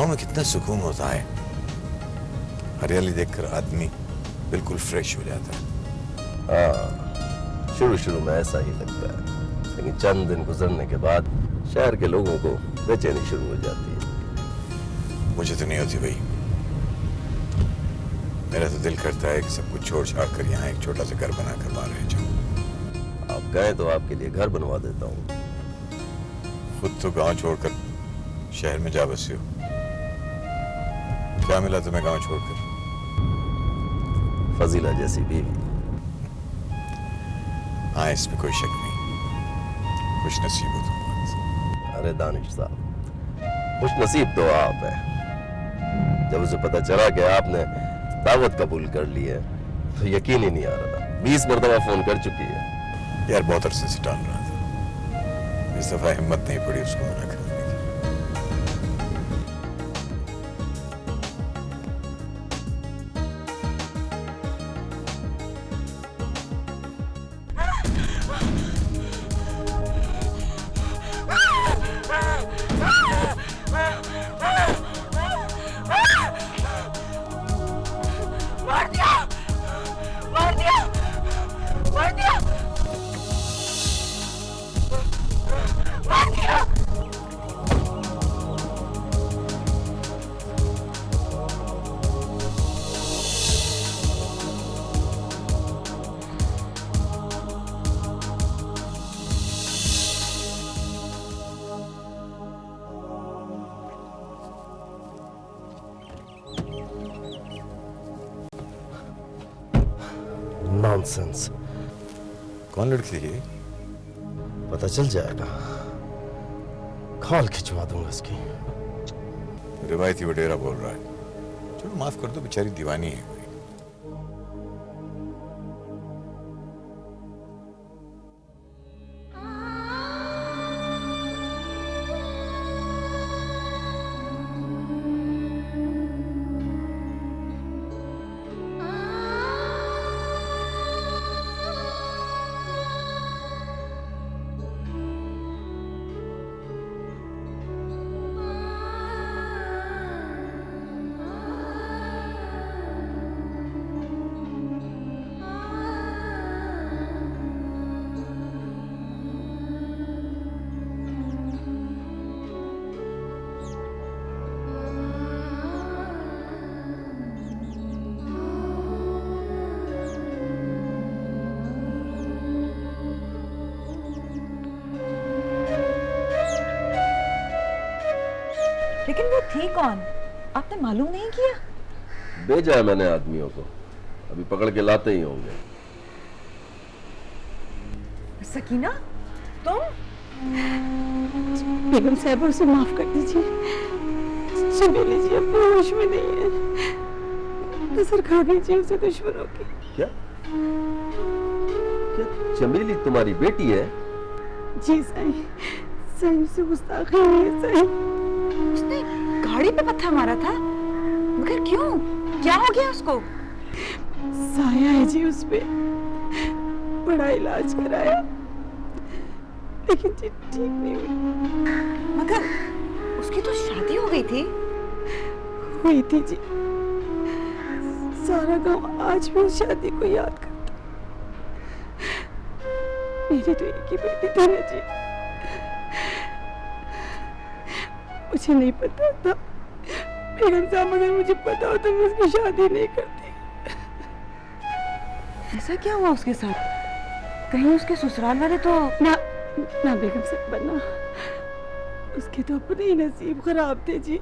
गांव में कितना सुकून होता है। हरियाली देखकर आदमी बिल्कुल फ्रेश हो जाता है। हाँ, शुरू शुरू में ऐसा ही लगता है, लेकिन चंद दिन गुजरने के बाद शहर के लोगों को बेचैनी शुरू हो जाती है। मुझे तो नहीं होती भाई। मेरा तो दिल करता है कि सब कुछ छोड़ छाड़ कर यहाँ एक छोटा सा घर बनाकर बाहर रह जाऊं। आप कहें तो आपके लिए घर बनवा देता हूँ। खुद तो गांव छोड़कर शहर में जा बसे हो, क्या मिला तुम्हें गांव छोड़कर? फजीला जैसी बीवी। हाँ, इसमें कोई शक नहीं। खुश नसीब हो तुम। अरे दानिश साहब, खुश नसीब तो आप है। जब उसे पता चला कि आपने दावत कबूल कर ली है तो यकीन ही नहीं आ रहा था। 20 मरतबा फोन कर चुकी है। यार बहुत अरसे से टाल रहा था, इस दफा हिम्मत नहीं पड़ी उसको मना करने की। नॉनसेंस। कौन लड़की थी? पता चल जाएगा, कॉल खिंचवा दूंगा इसकी। रिवायती वडेरा बोल रहा है। चलो माफ कर दो, बेचारी दीवानी है कोई। लेकिन वो थी कौन, आपने मालूम नहीं किया? भेजा है मैंने आदमियों को, अभी पकड़ के लाते ही होंगे। सकीना, तुम? बेगम साहब उसे माफ कर दीजिए। चमेली जी अपने होश में नहीं है। नजर खा गई जी उसे दुश्मनों की। क्या? क्या चमेली तुम्हारी बेटी है? जी साईं, साईं से गुस्ताखी हुई है साईं। उसने गाड़ी पे पत्थर मारा था, मगर क्यों? क्या हो गया उसको? साया है जी उस पे, बड़ा इलाज कराया लेकिन जी ठीक नहीं हुई। मगर उसकी तो शादी हो गई थी। हुई थी जी, सारा गांव आज भी उस शादी को याद करता। मेरी तो एक ही बेटी थी ना जी, मुझे नहीं पता था। बेगम साहब, अगर मुझे पता होता तो मैं उसकी शादी नहीं करती। ऐसा क्या हुआ उसके साथ? कहीं उसके ससुराल वाले तो ना ना बेगम साहब बना, उसके तो अपने ही नसीब खराब थे जी।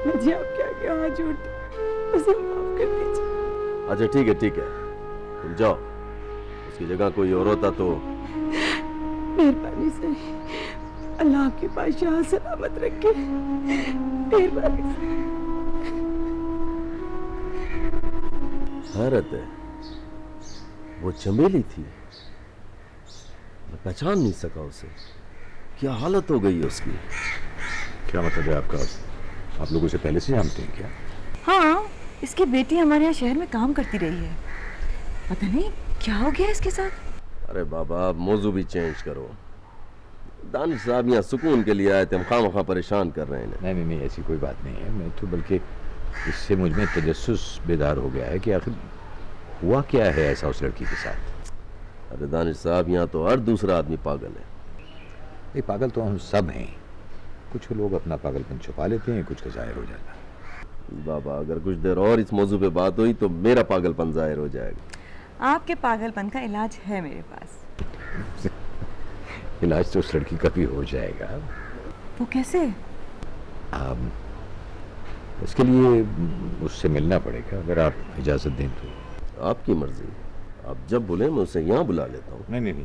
मैं जी आपके आगे हाथ जोड़ती, उसे माफ कर दीजिए। अच्छा ठीक है ठीक है, तुम जाओ। उसकी जगह कोई और होता तो। मेहरबानी से, अल्लाह आपके पास यहाँ सलामत रखे। मेहरबानी से। हैरत है, वो चमेली थी, मैं पहचान नहीं सका उसे। क्या हालत हो गई है उसकी? क्या मतलब है आपका? आप लोग उसे पहले से जानते हैं क्या? हाँ, इसकी बेटी हमारे यहाँ शहर में काम करती रही है। पता नहीं क्या हो गया इसके साथ। अरे बाबा, आप मौजू भी चेंज करो। दानिश साहब यहाँ सुकून के लिए आए थे, हम खामखा परेशान कर रहे हैं। नहीं, ऐसी कोई बात नहीं है। मैं तो बल्कि इससे मुझ में तजस्सुस बेदार हो गया है कि आखिर हुआ क्या है ऐसा उस लड़की के साथ। अरे दानिश साहब, यहाँ तो हर दूसरा आदमी पागल है। ये पागल तो हम सब हैं। कुछ लोग अपना पागलपन छुपा लेते हैं, कुछ का जाहिर हो जाता है। बाबा, अगर कुछ देर और इस मौजू पे बात हुई तो मेरा पागलपन जाहिर हो जाएगा। आपके पागलपन का इलाज है मेरे पास। इलाज तो उस लड़की का भी हो जाएगा। वो कैसे? इसके लिए उससे मिलना पड़ेगा, अगर आप इजाज़त दें तो। आपकी मर्जी, आप जब बोले मैं उसे यहाँ बुला लेता हूँ। नहीं,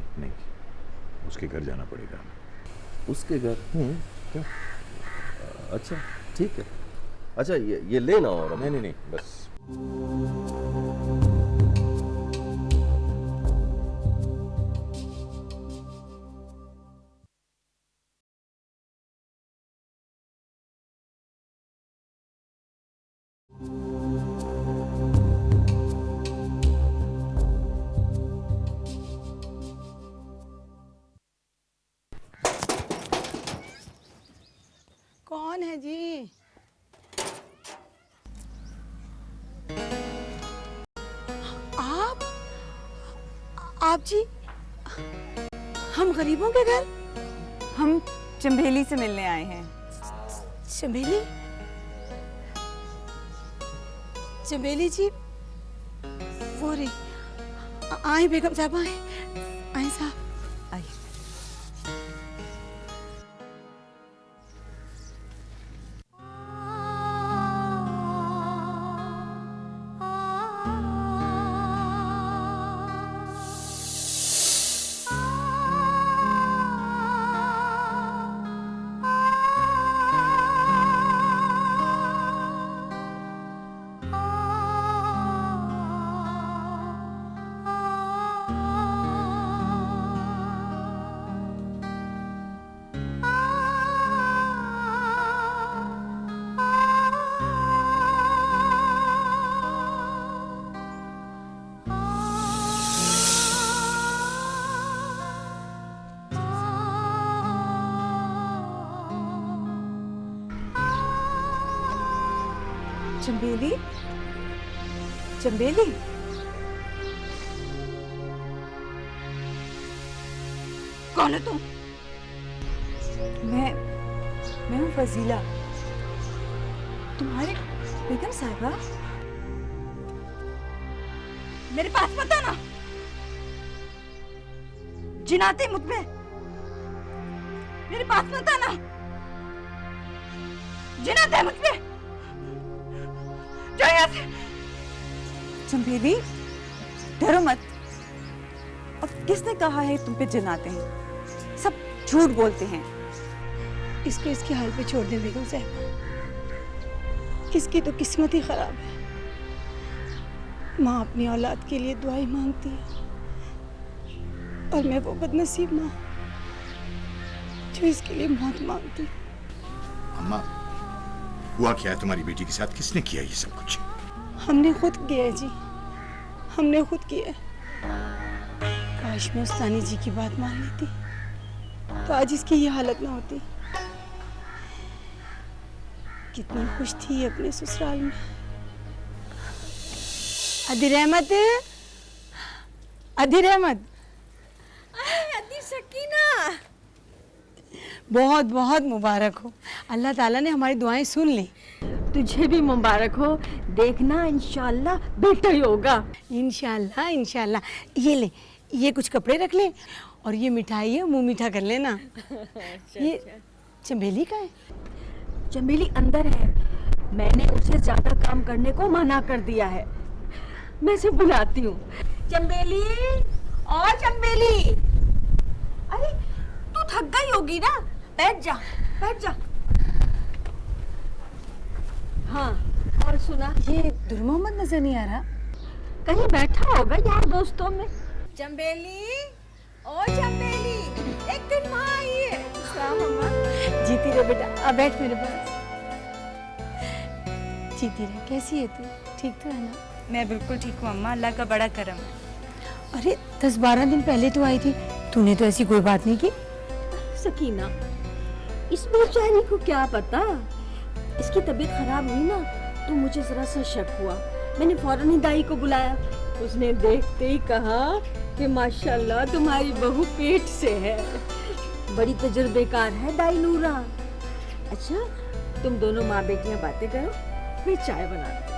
उसके घर जाना पड़ेगा। उसके घर? क्यों? अच्छा ठीक है। अच्छा ये लेना। और नहीं, बस। कौन है जी? आप जी? हम गरीबों के घर? हम चंबेली से मिलने आए हैं। चंबेली? चंबेली जी, वो रे। आए बेगम साहब, आए साहब, आइए। चंबेली? चंबेली? कौन है तुम? मैं हूँ फजीला, तुम्हारे बेगम साहिबा। मेरे पास मत आना, जिनाते मुझ पे। मेरे पास मत आना, जिनाते मुझ पे। जाओ यहाँ से। चंबेली, डरो मत। अब किसने कहा है तुम पे जिन आते हैं? सब झूठ बोलते हैं। इसको इसके हाल पे छोड़ दे बेगम साहब। इसकी तो किस्मत ही खराब है। माँ अपनी औलाद के लिए दुआएं मांगती है, और मैं वो बदनसीब माँ जो इसके लिए मौत मांगती। अम्मा, हुआ क्या है तुम्हारी बेटी के साथ? किसने किया ये सब कुछ? हमने खुद किया है जी, हमने खुद किया है। काश मैं उस्तानी जी की बात मान लेती तो आज इसकी ये हालत ना होती। कितनी खुश थी ये अपने ससुराल में। अदीर अहमद, अदीर अहमद, अदी सकीना, बहुत बहुत मुबारक हो। अल्लाह ताला ने हमारी दुआएं सुन ली। तुझे भी मुबारक हो। देखना इंशाल्लाह बेटा ही होगा। इंशाल्लाह इंशाल्लाह। ये ले, ये कुछ कपड़े रख ले, और ये मिठाई है, मुंह मीठा कर लेना। ये चंबेली का है? चंबेली अंदर है, मैंने उसे ज्यादा काम करने को मना कर दिया है। मैं इसे बुलाती हूँ। चंबेली, और चंबेली, अरे तू थक गई होगी ना, बैठ जा, बैठ जा। हाँ, और सुना? ये दुर मोहम्मद नजर नहीं आ रहा। कहीं बैठा होगा यार दोस्तों में। चंबेली, ओ चंबेली, एक दिन माँ आई है। सलाम अम्मा। जीती रहे बेटा, अब बैठ मेरे पास। जीती रहे। कैसी है तू? ठीक तो है ना? मैं बिल्कुल ठीक हूँ अम्मा, अल्लाह का बड़ा करम है। अरे 10-12 दिन पहले तो आई थी, तूने तो ऐसी कोई बात नहीं की। सकीना, इस बेचारी को क्या पता, इसकी तबीयत खराब हुई ना तो मुझे जरा सा शक हुआ। मैंने फौरन ही दाई को बुलाया। उसने देखते ही कहा कि माशाल्लाह तुम्हारी बहू पेट से है। बड़ी तजुर्बेकार है दाई नूरा। अच्छा, तुम दोनों माँ बेटियां बातें करो, मैं चाय बनाती हूँ।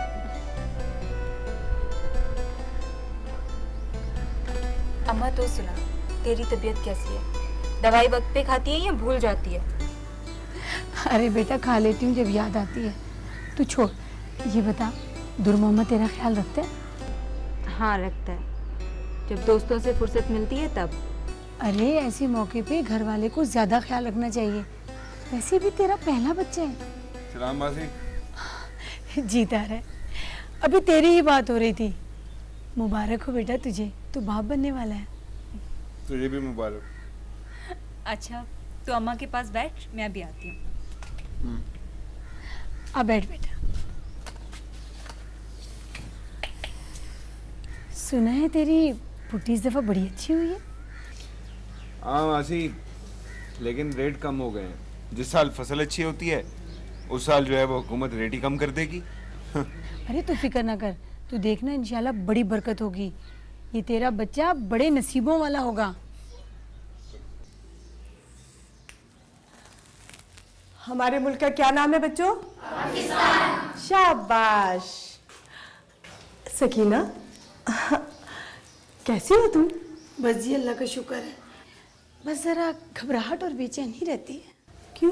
अम्मा तो सुना, तेरी तबीयत कैसी है? दवाई वक्त पे खाती है या भूल जाती है? अरे बेटा खा लेती हूँ जब याद आती है। तू छोड़, ये बता दुर मोहम्मद तेरा ख्याल रखते हैं? हाँ रखता है, जब दोस्तों से फुर्सत मिलती है तब। अरे ऐसे मौके पे घर वाले को ज्यादा ख्याल रखना चाहिए। वैसे भी तेरा पहला बच्चा है। सलाम मासी। जीता रहे। अभी तेरी ही बात हो रही थी। मुबारक हो बेटा तुझे, तू बाप बनने वाला है। तुझे भी मुबारक। अच्छा, तो अम्मा के पास बैठ, मैं अभी आती हूँ। अब बैठ बेटा। सुना है तेरी पुट्टी इस दफा बड़ी अच्छी हुई है। हाँ मासी, लेकिन रेट कम हो गए हैं। जिस साल फसल अच्छी होती है उस साल जो है वो हुकूमत रेट ही कम कर देगी। अरे तू फिक्र ना कर, तू देखना इंशाल्लाह बड़ी बरकत होगी। ये तेरा बच्चा बड़े नसीबों वाला होगा। हमारे मुल्क का क्या नाम है बच्चों? पाकिस्तान। शाबाश। सकीना, कैसी हो तुम? बस जी अल्लाह का शुक्र है। बस जरा घबराहट और बेचैनी रहती है। क्यों,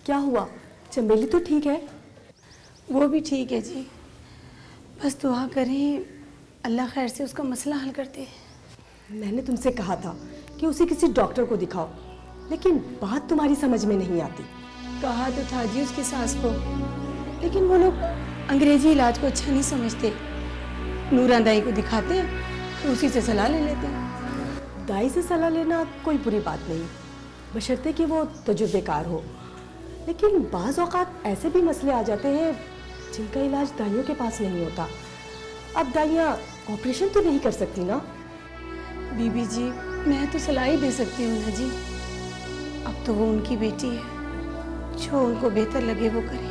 क्या हुआ? चमेली तो ठीक है। वो भी ठीक है जी, बस दुआ करें अल्लाह खैर से उसका मसला हल करते हैं। मैंने तुमसे कहा था कि उसे किसी डॉक्टर को दिखाओ, लेकिन बात तुम्हारी समझ में नहीं आती। कहा तो था जी उसकी सास को, लेकिन वो लोग अंग्रेजी इलाज को अच्छा नहीं समझते। नूरा दाई को दिखाते हैं तो उसी से सलाह ले लेते हैं। दाई से सलाह लेना कोई बुरी बात नहीं, बशर्ते कि वो तजुर्बेकार हो। लेकिन बाज़ औक़ात ऐसे भी मसले आ जाते हैं जिनका इलाज दाइयों के पास नहीं होता। अब दाइयाँ ऑपरेशन तो नहीं कर सकती ना? बीबी जी, मैं तो सलाह ही दे सकती हूँ ना जी। अब तो वो उनकी बेटी है, जो उनको बेहतर लगे वो करे।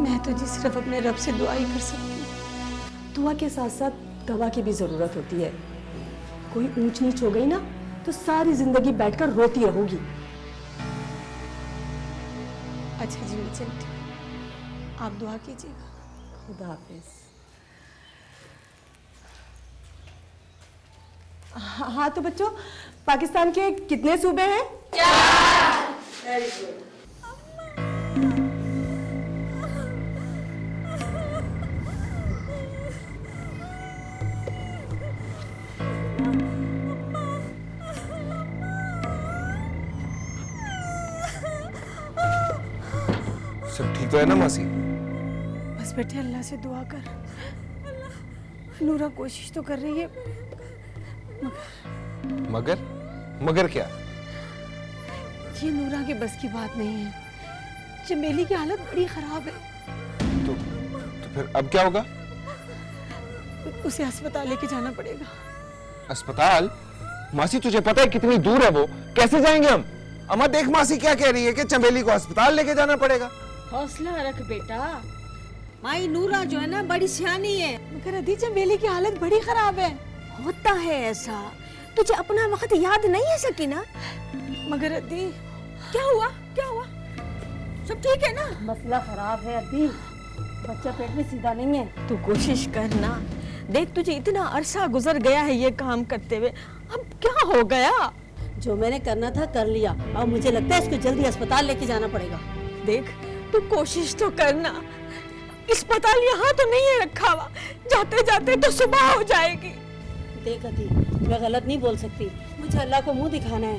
मैं तो जी सिर्फ अपने रब से दुआ ही कर सकती हूँ। दुआ के साथ साथ दवा की भी ज़रूरत होती है। कोई ऊंच नीच हो गई ना तो सारी जिंदगी बैठकर रोती रहोगी। अच्छा जी, मैं चलती हूँ, आप दुआ कीजिएगा। खुदा हाफिज। हाँ तो बच्चों, पाकिस्तान के कितने सूबे हैं? 4। Very good. सब ठीक तो है ना मासी? बस बेटे अल्लाह से दुआ कर। नूरा कोशिश तो कर रही है, मगर मगर क्या? ये नूरा के बस की बात नहीं है। चमेली की हालत बड़ी खराब है। तो फिर अब क्या होगा? उसे अस्पताल लेके जाना पड़ेगा। अस्पताल? मासी तुझे पता है कितनी दूर है वो? कैसे जाएंगे हम? अम्मा देख मासी क्या कह रही है कि चमेली को अस्पताल लेके जाना पड़ेगा। हौसला रख बेटा, माई नूरा जो है ना बड़ी सियानी है। मगर अदी चमेली की हालत बड़ी खराब है। होता है ऐसा, तुझे अपना वक्त याद नहीं है सकीना? मगर अदी क्या हुआ, क्या हुआ? सब ठीक है ना? मसला खराब है अदी, बच्चा पेट में सीधा नहीं है। तू कोशिश करना। देख तुझे इतना अरसा गुजर गया है ये काम करते हुए, अब क्या हो गया? जो मैंने करना था कर लिया। अब मुझे लगता है इसको जल्दी अस्पताल लेके जाना पड़ेगा। देख तू कोशिश तो करना। अस्पताल यहाँ तो नहीं है रखा हुआ, जाते जाते तो सुबह हो जाएगी। देख अदी, मैं गलत नहीं बोल सकती, मुझे अल्लाह को मुंह दिखाना है।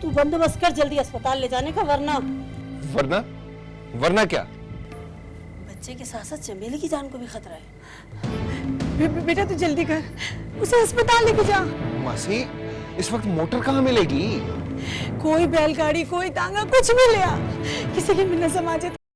तू बंदोबस्त कर जल्दी अस्पताल ले जाने का, वरना वरना क्या? बच्चे के साथ साथ चमेली की जान को भी खतरा है। बेटा तू जल्दी कर, उसे अस्पताल लेके जा। मासी इस वक्त मोटर कहाँ मिलेगी? कोई बैलगाड़ी, कोई तांगा, कुछ भी ले आ। किसी की मिन्नत समाजे